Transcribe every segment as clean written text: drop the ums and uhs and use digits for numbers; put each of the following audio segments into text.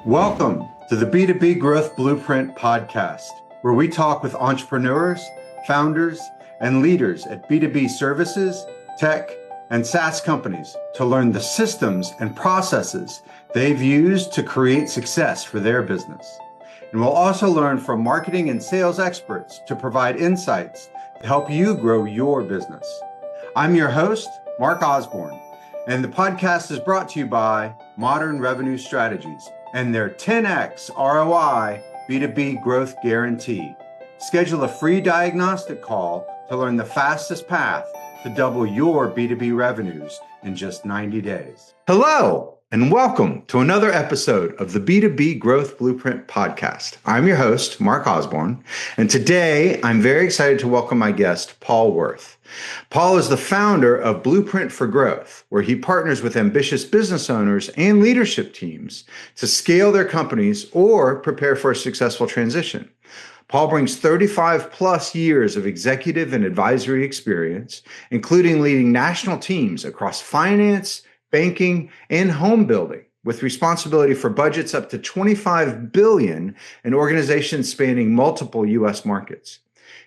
Welcome to the B2B Growth Blueprint Podcast, where we talk with entrepreneurs, founders, and leaders at B2B services, tech, and SaaS companies to learn the systems and processes they've used to create success for their business. And we'll also learn from marketing and sales experts to provide insights to help you grow your business. I'm your host, Mark Osborne, and the podcast is brought to you by Modern Revenue Strategies and their 10x ROI B2B Growth Guarantee. Schedule a free diagnostic call to learn the fastest path to double your B2B revenues in just 90 days. Hello, and welcome to another episode of the B2B Growth Blueprint Podcast. I'm your host, Mark Osborne, and today I'm very excited to welcome my guest, Paul Wirth. Paul is the founder of Blueprint for Growth, where he partners with ambitious business owners and leadership teams to scale their companies or prepare for a successful transition. Paul brings 35 plus years of executive and advisory experience, including leading national teams across finance, banking, and home building, with responsibility for budgets up to $25 billion in organizations spanning multiple U.S. markets.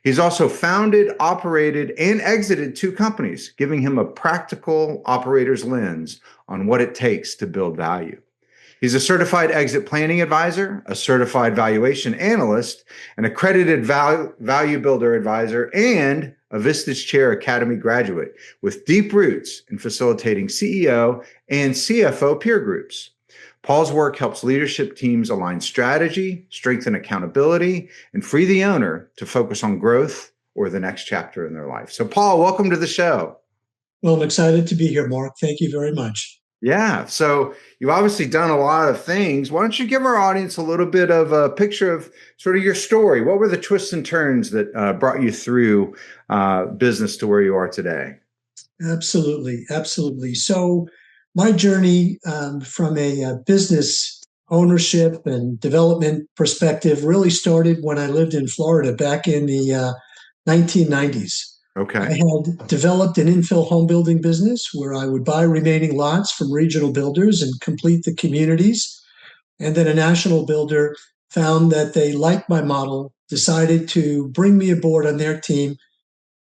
He's also founded, operated, and exited 2 companies, giving him a practical operator's lens on what it takes to build value. He's a certified exit planning advisor, a certified valuation analyst, an accredited value builder advisor, and a Vistage Chair Academy graduate with deep roots in facilitating CEO and CFO peer groups. Paul's work helps leadership teams align strategy, strengthen accountability, and free the owner to focus on growth or the next chapter in their life. So, Paul, welcome to the show. Well, I'm excited to be here, Mark. Thank you very much. Yeah. So you've obviously done a lot of things. Why don't you give our audience a little bit of a picture of sort of your story? What were the twists and turns that brought you through business to where you are today? Absolutely. Absolutely. So my journey from a business ownership and development perspective really started when I lived in Florida back in the 1990s. Okay. I had developed an infill home building business where I would buy remaining lots from regional builders and complete the communities. And then a national builder found that they liked my model, decided to bring me aboard on their team,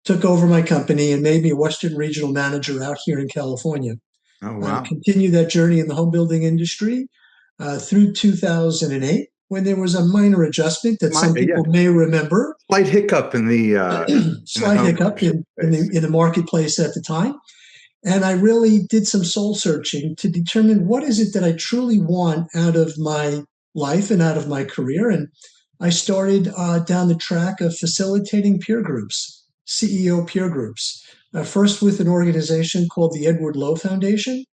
took over my company, and made me a Western regional manager out here in California. Oh, wow. Continued that journey in the home building industry through 2008. When there was a minor adjustment that some people may remember. Slight hiccup in the slight hiccup in the marketplace at the time. And I really did some soul searching to determine what is it that I truly want out of my life and out of my career. And I started down the track of facilitating peer groups, CEO peer groups, first with an organization called the Edward Lowe Foundation.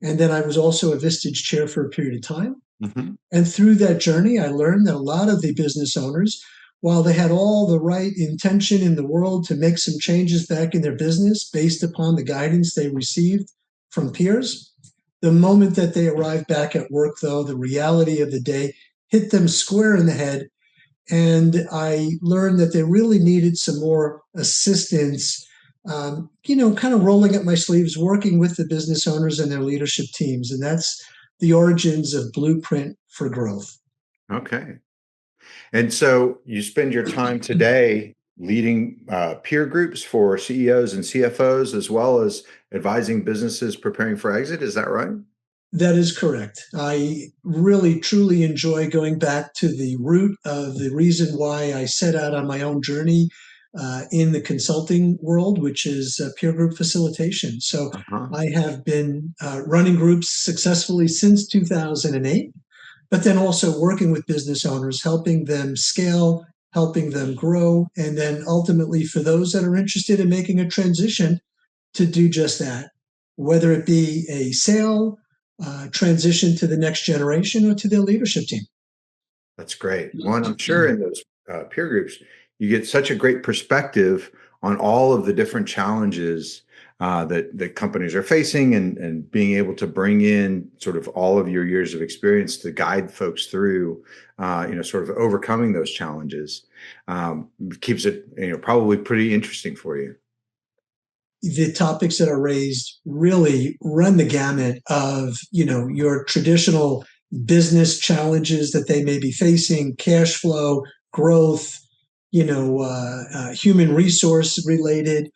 And then I was also a Vistage Chair for a period of time. Mm-hmm. And through that journey, I learned that a lot of the business owners, while they had all the right intention in the world to make some changes back in their business based upon the guidance they received from peers, the moment that they arrived back at work, though, the reality of the day hit them square in the head. And I learned that they really needed some more assistance, kind of rolling up my sleeves, working with the business owners and their leadership teams. And that's the origins of Blueprint for Growth. Okay. And so you spend your time today leading peer groups for CEOs and CFOs, as well as advising businesses preparing for exit. Is that right? That is correct. I really, truly enjoy going back to the root of the reason why I set out on my own journey in the consulting world, which is peer group facilitation. So I have been running groups successfully since 2008, but then also working with business owners, helping them scale, helping them grow, and then ultimately for those that are interested in making a transition to do just that, whether it be a sale, transition to the next generation, or to their leadership team. That's great. Well, I'm sure in those peer groups, you get such a great perspective on all of the different challenges that companies are facing, and being able to bring in sort of all of your years of experience to guide folks through, sort of overcoming those challenges, keeps it, probably pretty interesting for you. The topics that are raised really run the gamut of, your traditional business challenges that they may be facing, cash flow, growth, human resource related,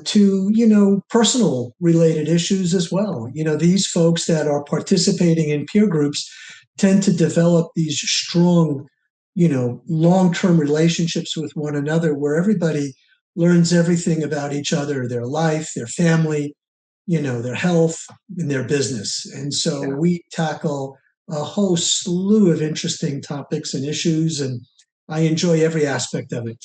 to personal related issues as well. These folks that are participating in peer groups tend to develop these strong, long-term relationships with one another where everybody learns everything about each other, their life, their family, their health, and their business. And so we tackle a whole slew of interesting topics and issues, and I enjoy every aspect of it.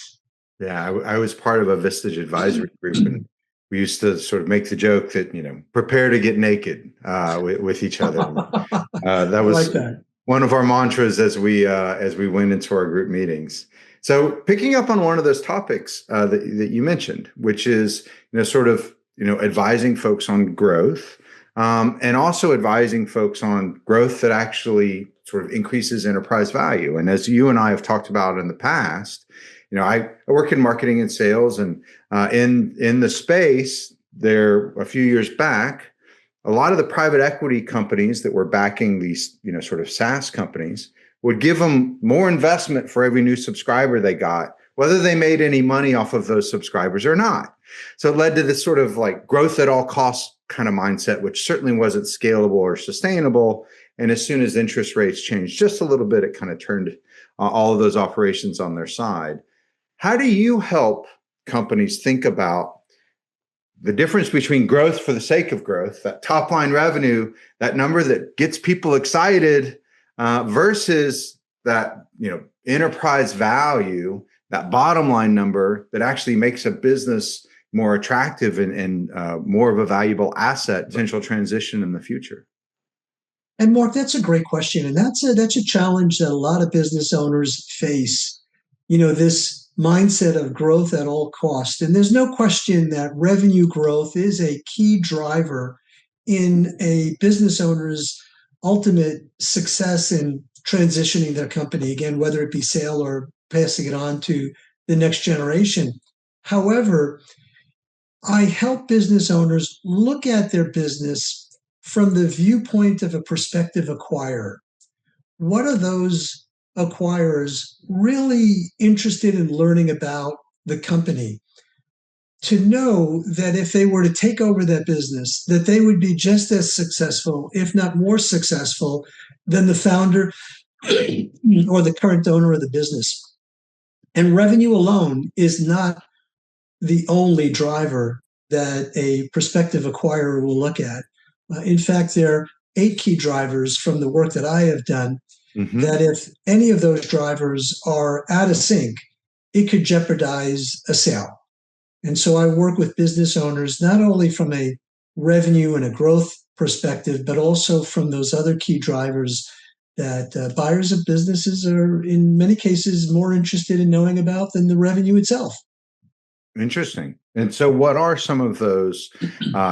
Yeah, I was part of a Vistage advisory group, and we used to sort of make the joke that, prepare to get naked with each other. That was like that. One of our mantras as we went into our group meetings. So picking up on one of those topics that you mentioned, which is advising folks on growth, and also advising folks on growth that actually sort of increases enterprise value. And as you and I have talked about in the past, I work in marketing and sales, and in the space there a few years back, a lot of the private equity companies that were backing these, sort of SaaS companies would give them more investment for every new subscriber they got, whether they made any money off of those subscribers or not. So it led to this sort of like growth at all costs kind of mindset, which certainly wasn't scalable or sustainable. And as soon as interest rates changed just a little bit, it kind of turned all of those operations on their side. How do you help companies think about the difference between growth for the sake of growth, that top line revenue, that number that gets people excited, versus that, enterprise value, that bottom line number that actually makes a business more attractive and more of a valuable asset, potential transition in the future? And Mark, that's a great question. And that's a challenge that a lot of business owners face, this mindset of growth at all costs. And there's no question that revenue growth is a key driver in a business owner's ultimate success in transitioning their company, again, whether it be sale or passing it on to the next generation. However, I help business owners look at their business from the viewpoint of a prospective acquirer. What are those acquirers really interested in learning about the company? To know that if they were to take over that business, that they would be just as successful, if not more successful, than the founder or the current owner of the business. And revenue alone is not the only driver that a prospective acquirer will look at. In fact, there are 8 key drivers from the work that I have done, that if any of those drivers are out of sync, it could jeopardize a sale. And so I work with business owners not only from a revenue and a growth perspective, but also from those other key drivers that buyers of businesses are in many cases more interested in knowing about than the revenue itself. Interesting. And so what are some of those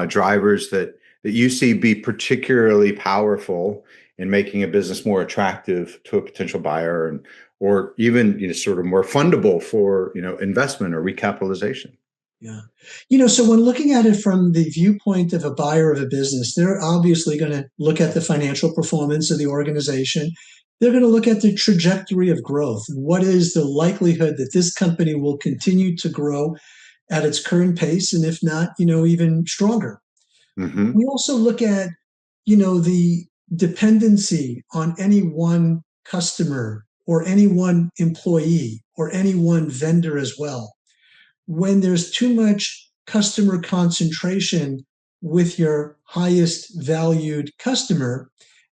drivers that you see be particularly powerful in making a business more attractive to a potential buyer, or even sort of more fundable for investment or recapitalization? Yeah. So when looking at it from the viewpoint of a buyer of a business, they're obviously going to look at the financial performance of the organization. They're going to look at the trajectory of growth. What is the likelihood that this company will continue to grow at its current pace, and if not, even stronger? We also look at, the dependency on any one customer or any one employee or any one vendor as well. When there's too much customer concentration with your highest valued customer,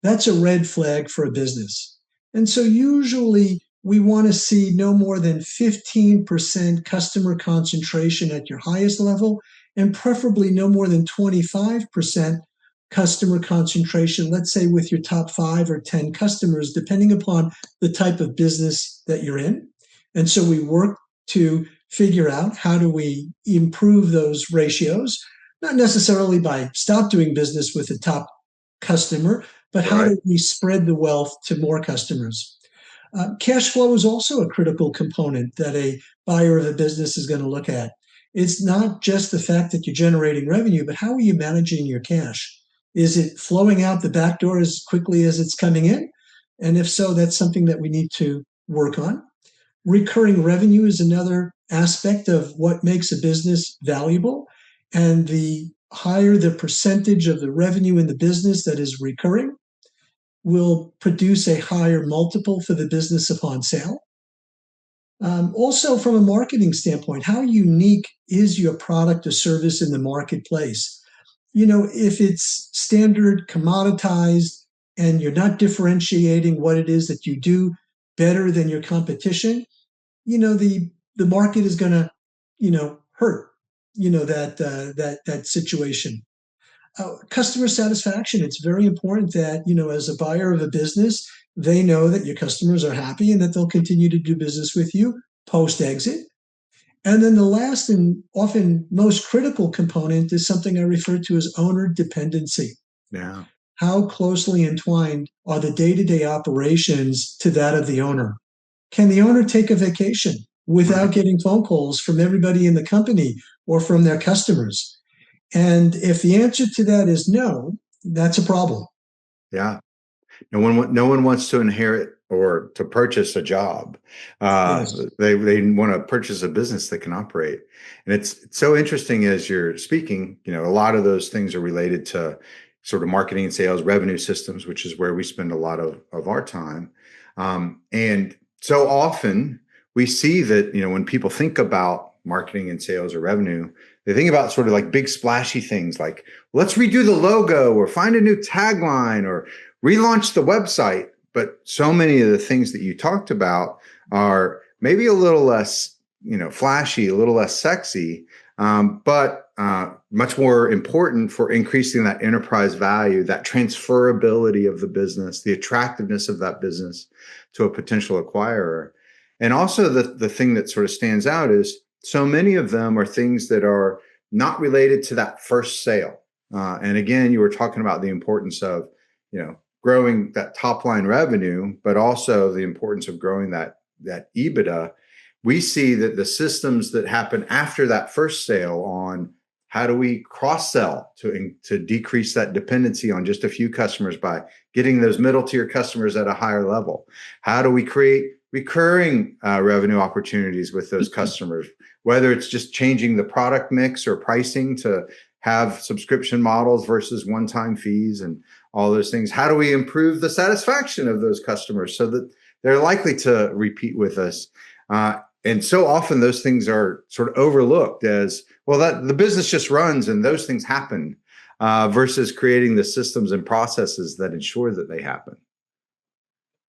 that's a red flag for a business. And so usually we want to see no more than 15% customer concentration at your highest level, and preferably no more than 25% customer concentration, let's say with your top 5 or 10 customers, depending upon the type of business that you're in. And so we work to figure out how do we improve those ratios, not necessarily by stop doing business with the top customer, but how do we spread the wealth to more customers? Cash flow is also a critical component that a buyer of a business is going to look at. It's not just the fact that you're generating revenue, but how are you managing your cash? Is it flowing out the back door as quickly as it's coming in? And if so, that's something that we need to work on. Recurring revenue is another aspect of what makes a business valuable. And the higher the percentage of the revenue in the business that is recurring will produce a higher multiple for the business upon sale. Also, from a marketing standpoint, how unique is your product or service in the marketplace? If it's standard, commoditized, and you're not differentiating what it is that you do better than your competition, the market is going to, hurt, that situation. Customer satisfaction. It's very important that, as a buyer of a business, they know that your customers are happy and that they'll continue to do business with you post-exit. And then the last and often most critical component is something I refer to as owner dependency. Yeah. How closely entwined are the day-to-day operations to that of the owner? Can the owner take a vacation without getting phone calls from everybody in the company or from their customers? And if the answer to that is no, that's a problem. Yeah. No one wants to inherit or to purchase a job. Yes. They want to purchase a business that can operate. And it's so interesting as you're speaking, a lot of those things are related to sort of marketing and sales, revenue systems, which is where we spend a lot of our time. And so often we see that, when people think about marketing and sales or revenue, they think about sort of like big splashy things like, let's redo the logo or find a new tagline or relaunch the website. But so many of the things that you talked about are maybe a little less, flashy, a little less sexy, but much more important for increasing that enterprise value, that transferability of the business, the attractiveness of that business to a potential acquirer. And also the thing that sort of stands out is so many of them are things that are not related to that first sale. And again, you were talking about the importance of, growing that top line revenue, but also the importance of growing that EBITDA. We see that the systems that happen after that first sale on how do we cross-sell to decrease that dependency on just a few customers by getting those middle tier customers at a higher level? How do we create recurring revenue opportunities with those customers, whether it's just changing the product mix or pricing to have subscription models versus one-time fees and all those things? How do we improve the satisfaction of those customers so that they're likely to repeat with us? And so often those things are sort of overlooked as, well, that the business just runs and those things happen, versus creating the systems and processes that ensure that they happen.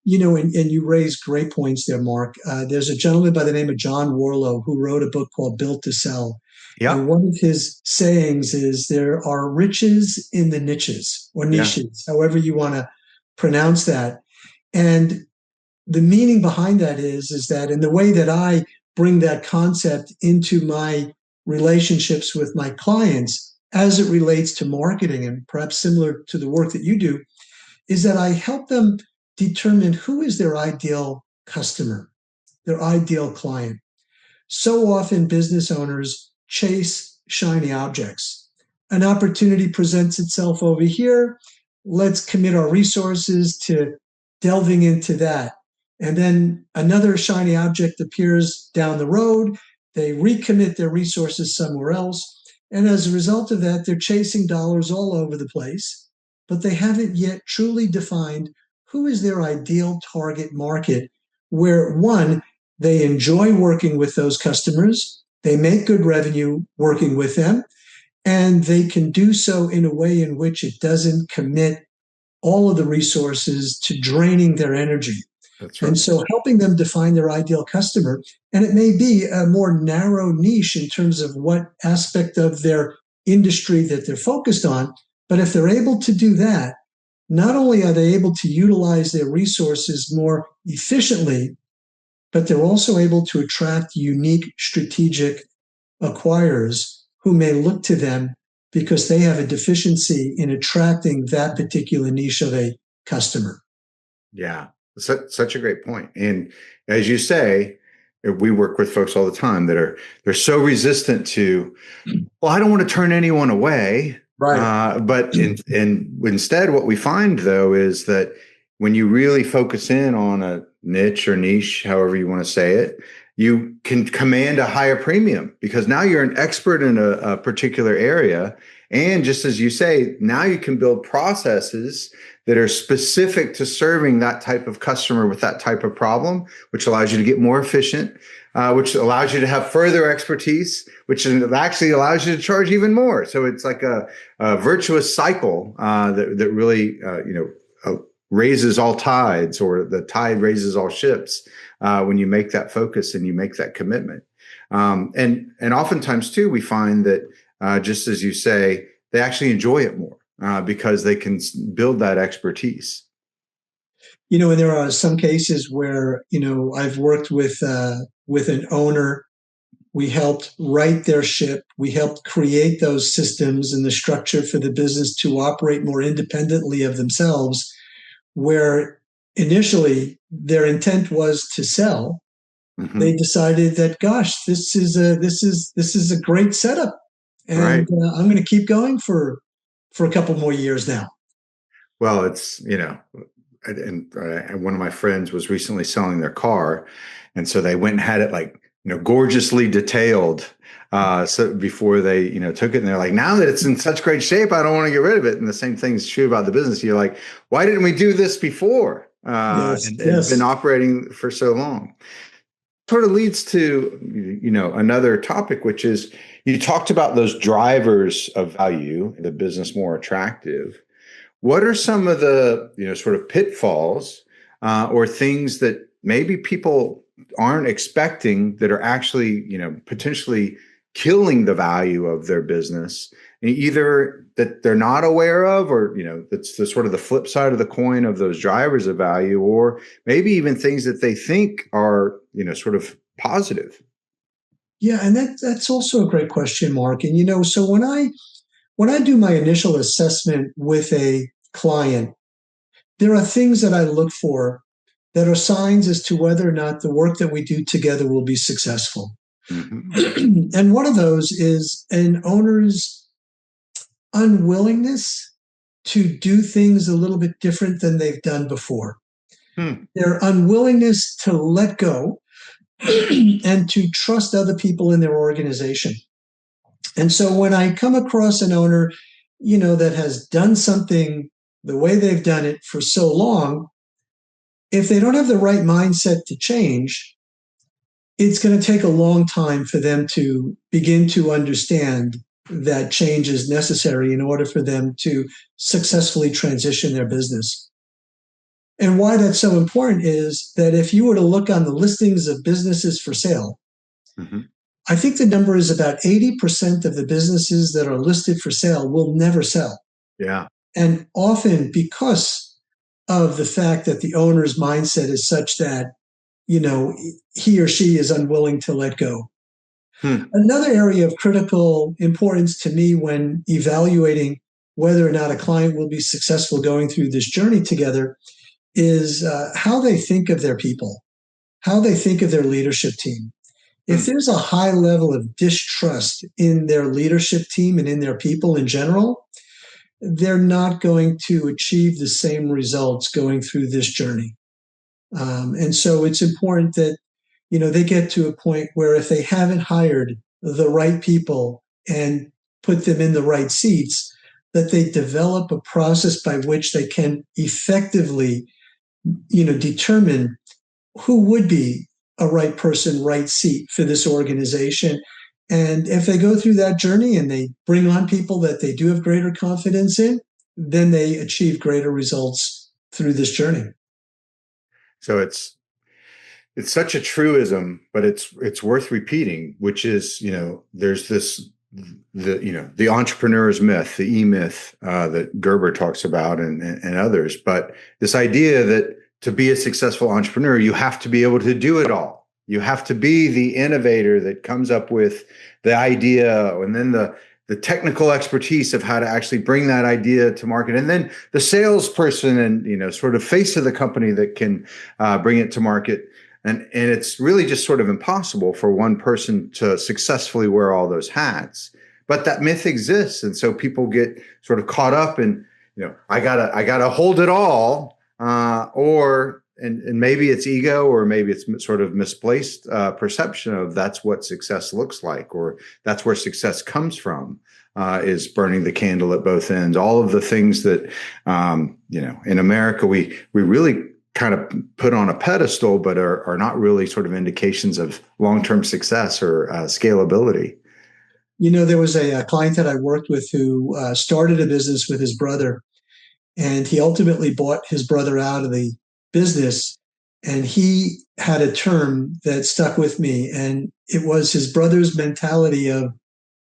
And you raised great points there, Mark. There's a gentleman by the name of John Warlow who wrote a book called Built to Sell. Yeah. And one of his sayings is there are riches in the niches or niches, however you want to pronounce that. And the meaning behind that is that in the way that I bring that concept into my relationships with my clients as it relates to marketing, and perhaps similar to the work that you do, is that I help them determine who is their ideal customer, their ideal client. So often business owners chase shiny objects. An opportunity presents itself over here. Let's commit our resources to delving into that. And then another shiny object appears down the road. They recommit their resources somewhere else. And as a result of that, they're chasing dollars all over the place, but they haven't yet truly defined who is their ideal target market, where one, they enjoy working with those customers, they make good revenue working with them, and they can do so in a way in which it doesn't commit all of the resources to draining their energy. That's right. And so helping them define their ideal customer, and it may be a more narrow niche in terms of what aspect of their industry that they're focused on, but if they're able to do that, not only are they able to utilize their resources more efficiently, but they're also able to attract unique strategic acquirers who may look to them because they have a deficiency in attracting that particular niche of a customer. Yeah, such a great point. And as you say, we work with folks all the time that they're so resistant to, well, I don't want to turn anyone away. Right. Instead, what we find though is that when you really focus in on a niche or niche, however you want to say it, you can command a higher premium because now you're an expert in a particular area. And just as you say, now you can build processes that are specific to serving that type of customer with that type of problem, which allows you to get more efficient, which allows you to have further expertise, which actually allows you to charge even more. So it's like a virtuous cycle that really, raises all tides, or the tide raises all ships when you make that focus and you make that commitment. And oftentimes too, we find that just as you say, they actually enjoy it more because they can build that expertise. And there are some cases where, I've worked with an owner. We helped right their ship. We helped create those systems and the structure for the business to operate more independently of themselves, where initially their intent was to sell. Mm-hmm. They decided that, gosh, this is a great setup, and right. I'm going to keep going for a couple more years now. Well, it's and one of my friends was recently selling their car, and so they went and had it gorgeously detailed. So before they, took it, and they're like, now that it's in such great shape, I don't want to get rid of it. And the same thing is true about the business. You're like, why didn't we do this before? Yes. It's been operating for so long. Sort of leads to, another topic, which is you talked about those drivers of value, the business more attractive. What are some of the, sort of pitfalls or things that maybe people aren't expecting that are actually, potentially killing the value of their business, either that they're not aware of, or, that's the sort of the flip side of the coin of those drivers of value, or maybe even things that they think are, sort of positive? Yeah. And that's also a great question, Mark. And, so when I do my initial assessment with a client, there are things that I look for that are signs as to whether or not the work that we do together will be successful. Mm-hmm. And one of those is an owner's unwillingness to do things a little bit different than they've done before. Their unwillingness to let go and to trust other people in their organization. And so when I come across an owner, that has done something the way they've done it for so long, if they don't have the right mindset to change, it's going to take a long time for them to begin to understand that change is necessary in order for them to successfully transition their business. And why that's so important is that if you were to look on the listings of businesses for sale, mm-hmm. I think the number is about 80% of the businesses that are listed for sale will never sell. Yeah. And often because of the fact that the owner's mindset is such that, he or she is unwilling to let go. Another area of critical importance to me when evaluating whether or not a client will be successful going through this journey together is how they think of their people, how they think of their leadership team. If there's a high level of distrust in their leadership team and in their people in general, they're not going to achieve the same results going through this journey. And so it's important that, they get to a point where if they haven't hired the right people and put them in the right seats, that they develop a process by which they can effectively, determine who would be a right person, right seat for this organization. And if they go through that journey and they bring on people that they do have greater confidence in, then they achieve greater results through this journey. So it's such a truism, but it's worth repeating, which is, there's the entrepreneur's myth, the E-myth that Gerber talks about and others. But this idea that to be a successful entrepreneur, you have to be able to do it all. You have to be the innovator that comes up with the idea, and then the technical expertise of how to actually bring that idea to market, and then the salesperson and sort of face of the company that can bring it to market. And it's really just sort of impossible for one person to successfully wear all those hats. but that myth exists. And so people get sort of caught up in, I gotta hold it all, and maybe it's ego, or maybe it's sort of misplaced perception of that's what success looks like, or that's where success comes from, is burning the candle at both ends. All of the things that, in America, we really kind of put on a pedestal, but are not really sort of indications of long-term success or scalability. There was a client that I worked with who started a business with his brother, and he ultimately bought his brother out of the business. And he had a term that stuck with me, and it was his brother's mentality of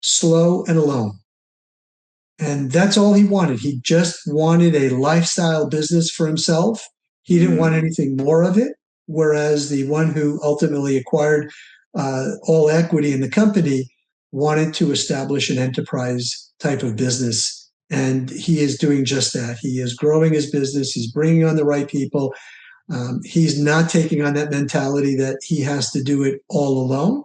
slow and alone. And that's all he wanted. He just wanted a lifestyle business for himself. He didn't want anything more of it. Whereas the one who ultimately acquired all equity in the company wanted to establish an enterprise type of business. And he is doing just that. He is growing his business. He's bringing on the right people. He's not taking on that mentality that he has to do it all alone.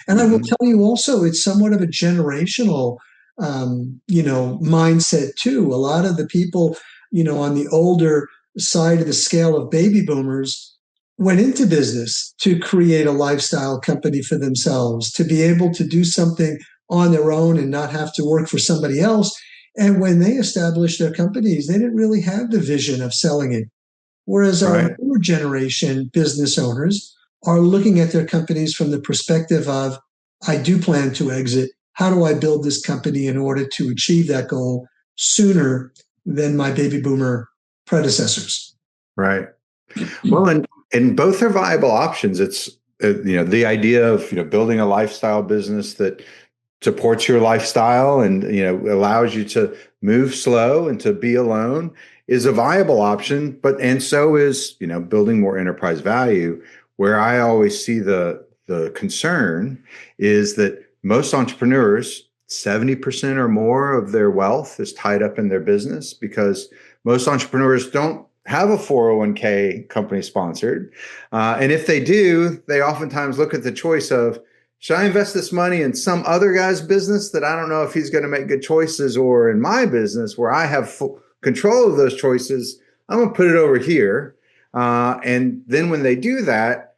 And I will tell you also, it's somewhat of a generational mindset too. A lot of the people, on the older side of the scale of baby boomers went into business to create a lifestyle company for themselves, to be able to do something on their own and not have to work for somebody else. And when they established their companies, they didn't really have the vision of selling it. Whereas our newer generation business owners are looking at their companies from the perspective of, I do plan to exit. How do I build this company in order to achieve that goal sooner than my baby boomer predecessors? Right. Well, and both are viable options. It's, the idea of, building a lifestyle business that supports your lifestyle and, allows you to move slow and to be alone is a viable option. And so is, building more enterprise value. Where I always see the concern is that most entrepreneurs, 70% or more of their wealth is tied up in their business, because most entrepreneurs don't have a 401k company sponsored. And if they do, they oftentimes look at the choice of, should I invest this money in some other guy's business that I don't know if he's going to make good choices, or in my business where I have full control of those choices, I'm going to put it over here. And then when they do that,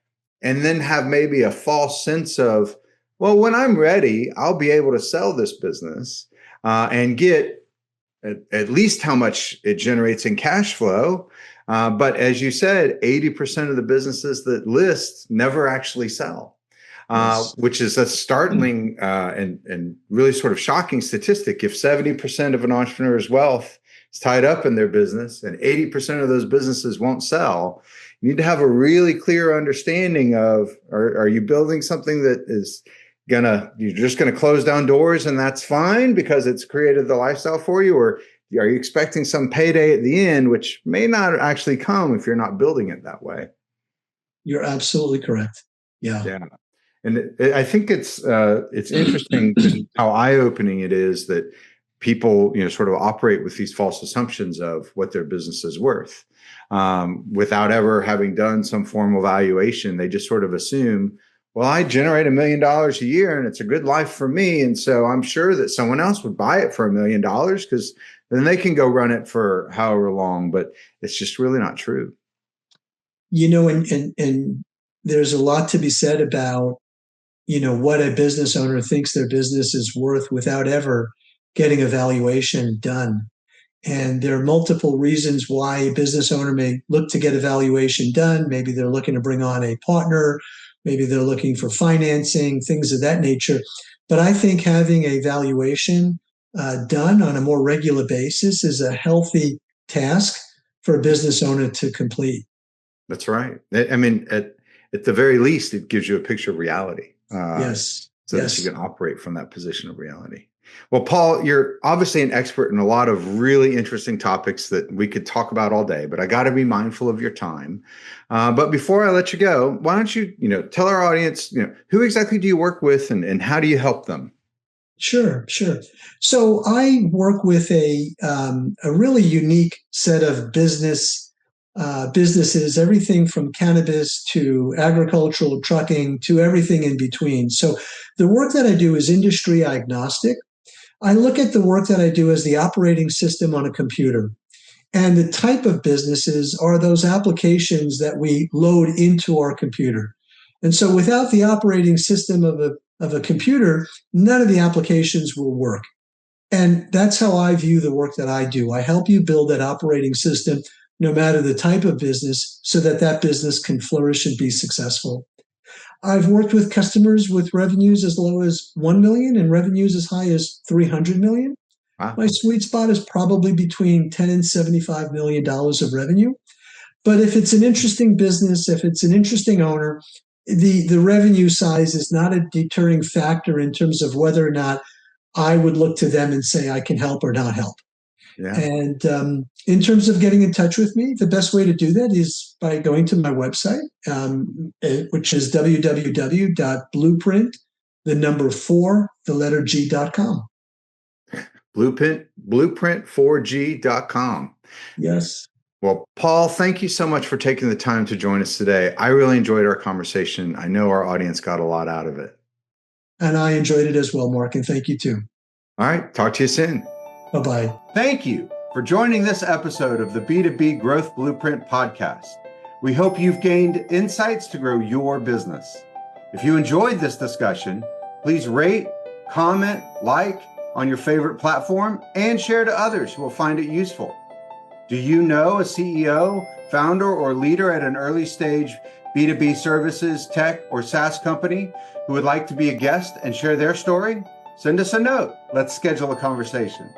and then have maybe a false sense of, well, when I'm ready, I'll be able to sell this business and get at least how much it generates in cash flow. But as you said, 80% of the businesses that list never actually sell, which is a startling and really sort of shocking statistic. If 70% of an entrepreneur's wealth is tied up in their business and 80% of those businesses won't sell, you need to have a really clear understanding of, are you building something that is you're just gonna close down doors and that's fine because it's created the lifestyle for you, or are you expecting some payday at the end, which may not actually come if you're not building it that way? You're absolutely correct. Yeah. And I think it's interesting how eye-opening it is that people, sort of operate with these false assumptions of what their business is worth, without ever having done some formal valuation. They just sort of assume, well, I generate $1 million a year and it's a good life for me. And so I'm sure that someone else would buy it for $1 million because then they can go run it for however long, but it's just really not true. And there's a lot to be said about, what a business owner thinks their business is worth without ever getting a valuation done. And there are multiple reasons why a business owner may look to get a valuation done. Maybe they're looking to bring on a partner. Maybe they're looking for financing, things of that nature. But I think having a valuation done on a more regular basis is a healthy task for a business owner to complete. That's right. I mean, at the very least, it gives you a picture of reality. Yes. So that you can operate from that position of reality. Well, Paul, you're obviously an expert in a lot of really interesting topics that we could talk about all day, but I got to be mindful of your time. But before I let you go, why don't you, tell our audience, who exactly do you work with and how do you help them? Sure. So I work with a really unique set of businesses, everything from cannabis to agricultural, trucking, to everything in between. So the work that I do is industry agnostic. I look at the work that I do as the operating system on a computer. And the type of businesses are those applications that we load into our computer. And so without the operating system of a computer, none of the applications will work. And that's how I view the work that I do. I help you build that operating system, no matter the type of business, so that that business can flourish and be successful. I've worked with customers with revenues as low as 1 million and revenues as high as 300 million. Wow. My sweet spot is probably between 10 and $75 million of revenue. But if it's an interesting business, if it's an interesting owner, the revenue size is not a deterring factor in terms of whether or not I would look to them and say I can help or not help. Yeah. And in terms of getting in touch with me, the best way to do that is by going to my website, which is www.blueprint4g.com. Blueprint4g.com. Yes. Well, Paul, thank you so much for taking the time to join us today. I really enjoyed our conversation. I know our audience got a lot out of it. And I enjoyed it as well, Mark, and thank you too. All right. Talk to you soon. Bye-bye. Thank you for joining this episode of the B2B Growth Blueprint Podcast. We hope you've gained insights to grow your business. If you enjoyed this discussion, please rate, comment, like on your favorite platform, and share to others who will find it useful. Do you know a CEO, founder, or leader at an early stage B2B services, tech, or SaaS company who would like to be a guest and share their story? Send us a note. Let's schedule a conversation.